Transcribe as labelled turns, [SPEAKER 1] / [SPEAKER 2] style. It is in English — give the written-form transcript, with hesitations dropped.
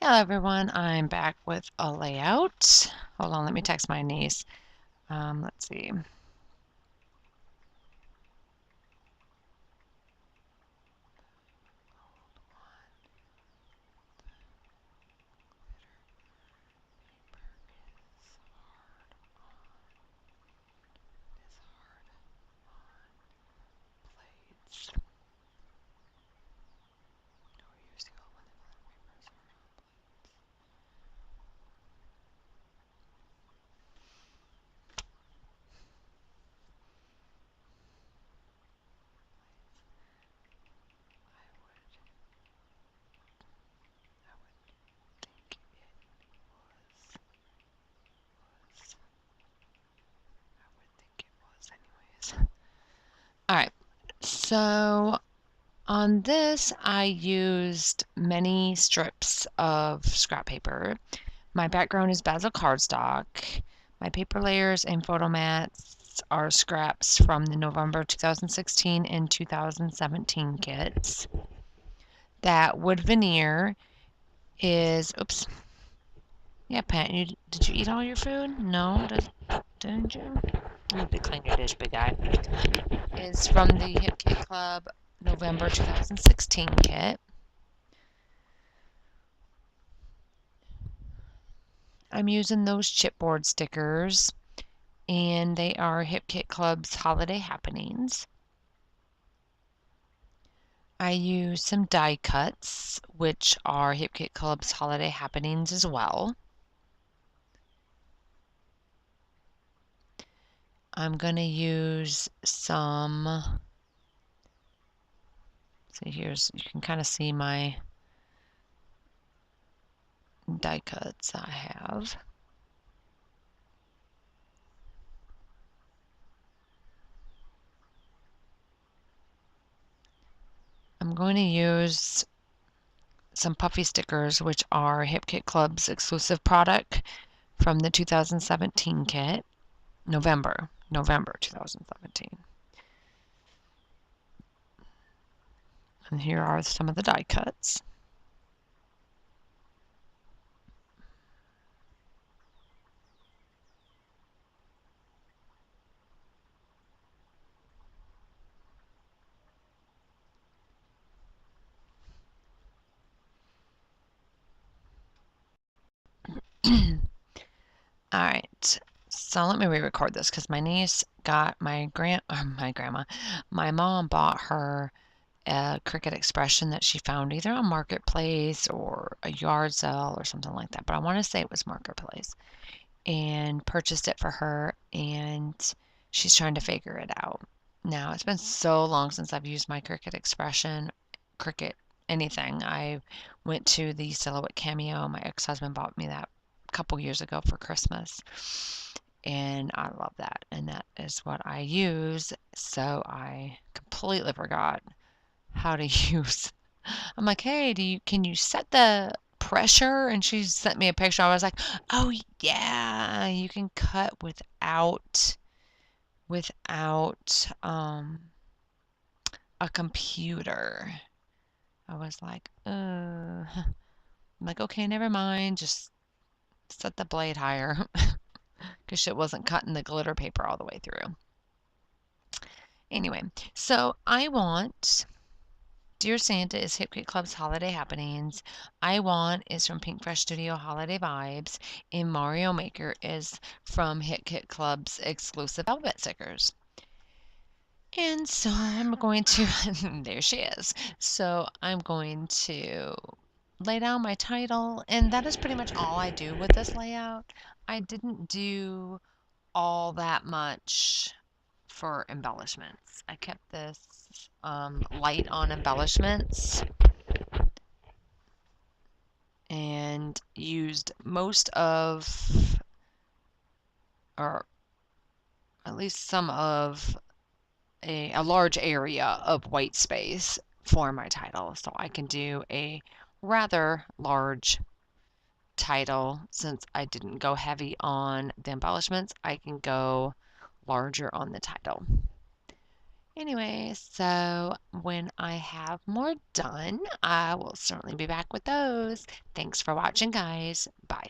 [SPEAKER 1] Hello everyone, I'm back with a layout. Hold on, let me text my niece. Let's see. Alright, so on this I used many strips of scrap paper. My background is basil cardstock. My paper layers and photo mats are scraps from the November 2016 and 2017 kits. That wood veneer is, oops, yeah, Pat, did you eat all your food? No, didn't you? I'm gonna clean your dish, big guy. Is from the Hip Kit Club November 2016 kit. I'm using those chipboard stickers, and they are Hip Kit Club's Holiday Happenings. I use some die cuts, which are Hip Kit Club's Holiday Happenings as well. I'm going to use some, so you can kind of see my die cuts I have. I'm going to use some puffy stickers, which are Hip Kit Club's exclusive product from the 2017 kit, November 2017. And here are some of the die cuts. All right, so let me re-record this because my niece got my mom bought her a Cricut expression that she found either on Marketplace or a yard sale or something like that, but I want to say it was Marketplace, and purchased it for her, and she's trying to figure it out. Now, it's been so long since I've used my Cricut expression, Cricut anything. I went to the Silhouette Cameo. My ex-husband bought me that a couple years ago for Christmas, and I love that, and that is what I use, so I completely forgot how to use. I'm like, hey, can you set the pressure? And she sent me a picture. I was like, oh yeah, you can cut without a computer. I was like, I'm like, okay, never mind. Just set the blade higher because shit wasn't cutting the glitter paper all the way through. Anyway, so I want Dear Santa is Hip Kit Club's Holiday Happenings. I Want is from Pink Fresh Studio Holiday Vibes. And Mario Maker is from Hip Kit Club's exclusive alphabet stickers. And so I'm going to, there she is. So I'm going to lay down my title, and that is pretty much all I do with this layout. I didn't do all that much for embellishments. I kept this light on embellishments and used most of, or at least some of, a large area of white space for my title. So I can do a rather large title. Since I didn't go heavy on the embellishments, I can go larger on the title. Anyway, so when I have more done, I will certainly be back with those. Thanks for watching, guys. Bye.